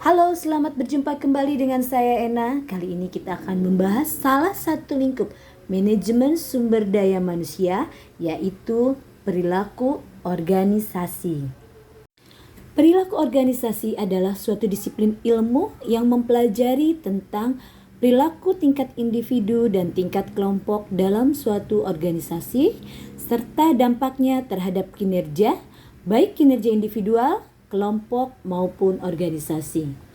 Halo, selamat berjumpa kembali dengan saya Ena. Kali ini kita akan membahas salah satu lingkup manajemen sumber daya manusia, yaitu perilaku organisasi. Perilaku organisasi adalah suatu disiplin ilmu yang mempelajari tentang perilaku tingkat individu dan tingkat kelompok dalam suatu organisasi, serta dampaknya terhadap kinerja, baik kinerja individual, kelompok maupun organisasi.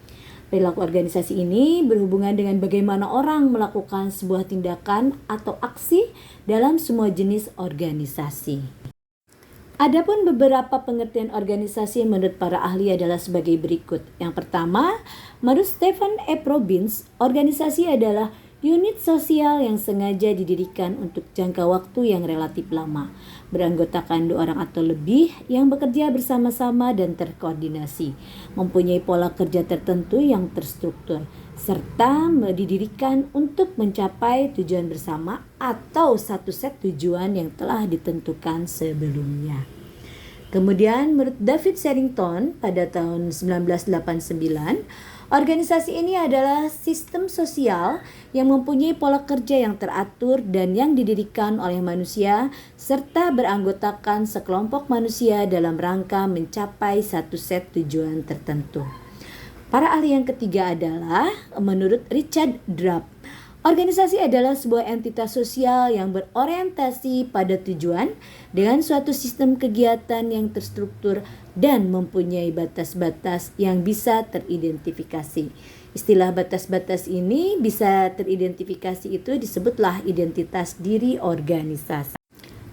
Perilaku organisasi ini berhubungan dengan bagaimana orang melakukan sebuah tindakan atau aksi dalam semua jenis organisasi. Adapun beberapa pengertian organisasi menurut para ahli adalah sebagai berikut. Yang pertama, menurut Stephen F. Robbins, organisasi adalah unit sosial yang sengaja didirikan untuk jangka waktu yang relatif lama, beranggotakan 2 orang atau lebih yang bekerja bersama-sama dan terkoordinasi, mempunyai pola kerja tertentu yang terstruktur, serta didirikan untuk mencapai tujuan bersama atau satu set tujuan yang telah ditentukan sebelumnya. Kemudian menurut David Sherrington pada tahun 1989, organisasi ini adalah sistem sosial yang mempunyai pola kerja yang teratur dan yang didirikan oleh manusia serta beranggotakan sekelompok manusia dalam rangka mencapai satu set tujuan tertentu. Para ahli yang ketiga adalah menurut Richard Drabb, organisasi adalah sebuah entitas sosial yang berorientasi pada tujuan dengan suatu sistem kegiatan yang terstruktur dan mempunyai batas-batas yang bisa teridentifikasi. Istilah batas-batas ini bisa teridentifikasi itu disebutlah identitas diri organisasi.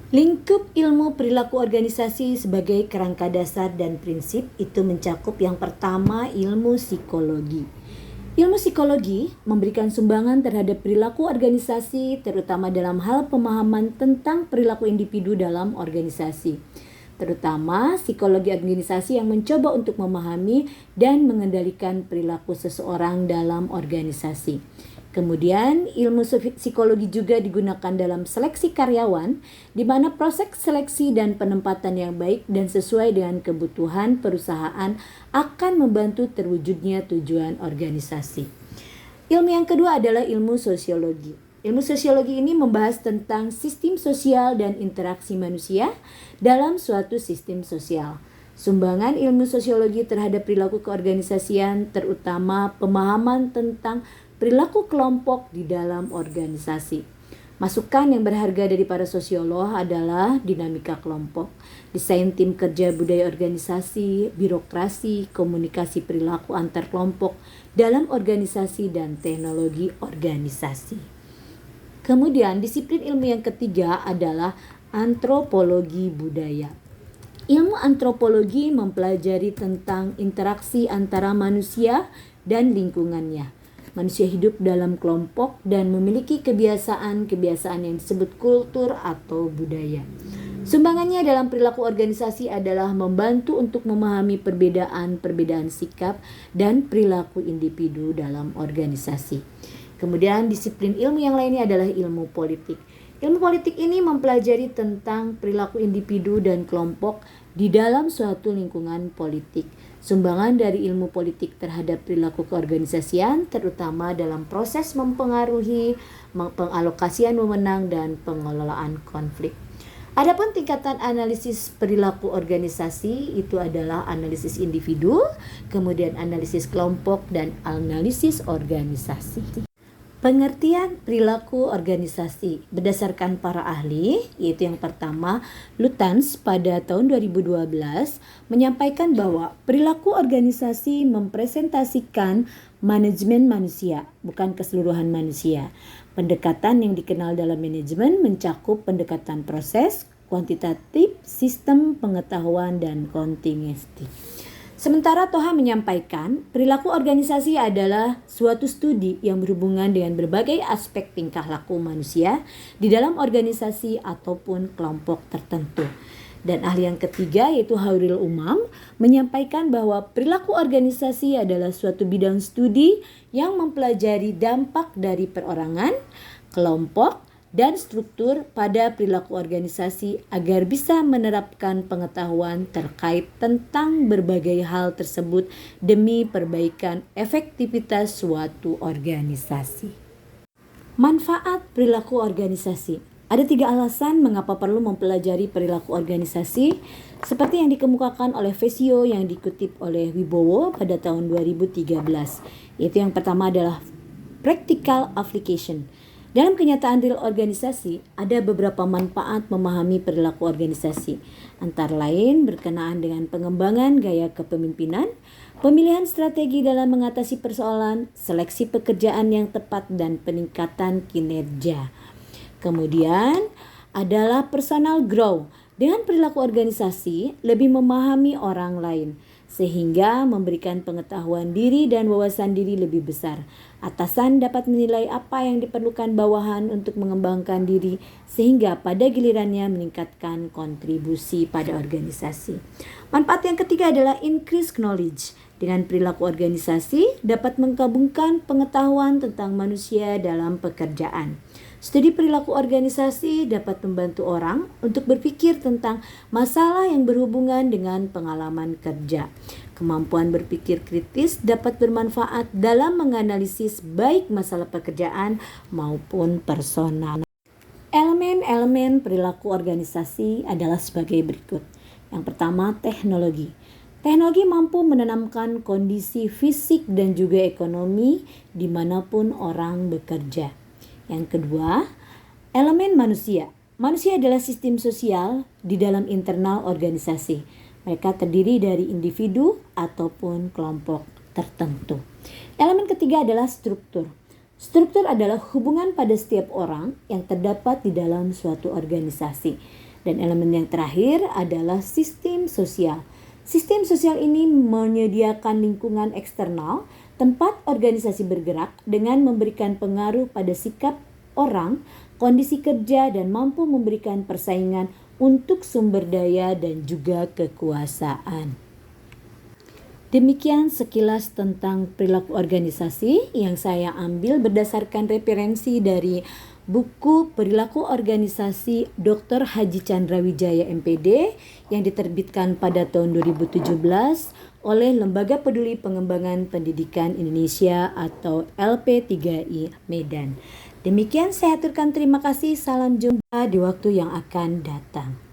Lingkup ilmu perilaku organisasi sebagai kerangka dasar dan prinsip itu mencakup yang pertama ilmu psikologi. Ilmu psikologi memberikan sumbangan terhadap perilaku organisasi terutama dalam hal pemahaman tentang perilaku individu dalam organisasi. Terutama psikologi organisasi yang mencoba untuk memahami dan mengendalikan perilaku seseorang dalam organisasi. Kemudian ilmu psikologi juga digunakan dalam seleksi karyawan, di mana proses seleksi dan penempatan yang baik dan sesuai dengan kebutuhan perusahaan akan membantu terwujudnya tujuan organisasi. Ilmu yang kedua adalah ilmu sosiologi. Ilmu sosiologi ini membahas tentang sistem sosial dan interaksi manusia dalam suatu sistem sosial. Sumbangan ilmu sosiologi terhadap perilaku keorganisasian terutama pemahaman tentang perilaku kelompok di dalam organisasi. Masukan yang berharga dari para sosiolog adalah dinamika kelompok, desain tim kerja budaya organisasi, birokrasi, komunikasi perilaku antar kelompok dalam organisasi dan teknologi organisasi. Kemudian disiplin ilmu yang ketiga adalah antropologi budaya. Ilmu antropologi mempelajari tentang interaksi antara manusia dan lingkungannya. Manusia hidup dalam kelompok dan memiliki kebiasaan-kebiasaan yang disebut kultur atau budaya. Sumbangannya dalam perilaku organisasi adalah membantu untuk memahami perbedaan-perbedaan sikap dan perilaku individu dalam organisasi. Kemudian disiplin ilmu yang lainnya adalah ilmu politik. Ilmu politik ini mempelajari tentang perilaku individu dan kelompok di dalam suatu lingkungan politik. Sumbangan dari ilmu politik terhadap perilaku keorganisasian terutama dalam proses mempengaruhi, pengalokasian wewenang dan pengelolaan konflik. Adapun tingkatan analisis perilaku organisasi itu adalah analisis individu, kemudian analisis kelompok dan analisis organisasi. Pengertian perilaku organisasi berdasarkan para ahli, yaitu yang pertama, Lutyens pada tahun 2012 menyampaikan bahwa perilaku organisasi mempresentasikan manajemen manusia, bukan keseluruhan manusia. Pendekatan yang dikenal dalam manajemen mencakup pendekatan proses, kuantitatif, sistem pengetahuan, dan kontingensi. Sementara Toha menyampaikan, perilaku organisasi adalah suatu studi yang berhubungan dengan berbagai aspek tingkah laku manusia di dalam organisasi ataupun kelompok tertentu. Dan ahli yang ketiga yaitu Hairil Umam menyampaikan bahwa perilaku organisasi adalah suatu bidang studi yang mempelajari dampak dari perorangan, kelompok, dan struktur pada perilaku organisasi agar bisa menerapkan pengetahuan terkait tentang berbagai hal tersebut demi perbaikan efektivitas suatu organisasi. Manfaat perilaku organisasi. Ada 3 alasan mengapa perlu mempelajari perilaku organisasi seperti yang dikemukakan oleh Vesio yang dikutip oleh Wibowo pada tahun 2013. Yaitu yang pertama adalah practical application. Dalam kenyataan real organisasi, ada beberapa manfaat memahami perilaku organisasi, antara lain berkenaan dengan pengembangan gaya kepemimpinan, pemilihan strategi dalam mengatasi persoalan, seleksi pekerjaan yang tepat, dan peningkatan kinerja. Kemudian adalah personal growth. Dengan perilaku organisasi, lebih memahami orang lain, sehingga memberikan pengetahuan diri dan wawasan diri lebih besar. Atasan dapat menilai apa yang diperlukan bawahan untuk mengembangkan diri, sehingga pada gilirannya meningkatkan kontribusi pada organisasi. Manfaat yang ketiga adalah increase knowledge. Dengan perilaku organisasi dapat menggabungkan pengetahuan tentang manusia dalam pekerjaan. Studi perilaku organisasi dapat membantu orang untuk berpikir tentang masalah yang berhubungan dengan pengalaman kerja. Kemampuan berpikir kritis dapat bermanfaat dalam menganalisis baik masalah pekerjaan maupun personal. Elemen-elemen perilaku organisasi adalah sebagai berikut. Yang pertama, teknologi. Teknologi mampu menanamkan kondisi fisik dan juga ekonomi dimanapun orang bekerja. Yang kedua, elemen manusia. Manusia adalah sistem sosial di dalam internal organisasi. Mereka terdiri dari individu ataupun kelompok tertentu. Elemen ketiga adalah struktur. Struktur adalah hubungan pada setiap orang yang terdapat di dalam suatu organisasi. Dan elemen yang terakhir adalah sistem sosial. Sistem sosial ini menyediakan lingkungan eksternal tempat organisasi bergerak dengan memberikan pengaruh pada sikap orang, kondisi kerja, dan mampu memberikan persaingan untuk sumber daya dan juga kekuasaan. Demikian sekilas tentang perilaku organisasi yang saya ambil berdasarkan referensi dari buku Perilaku Organisasi Dr. Haji Chandra Wijaya MPD yang diterbitkan pada tahun 2017 oleh Lembaga Peduli Pengembangan Pendidikan Indonesia atau LP3I Medan. Demikian saya aturkan terima kasih, salam jumpa di waktu yang akan datang.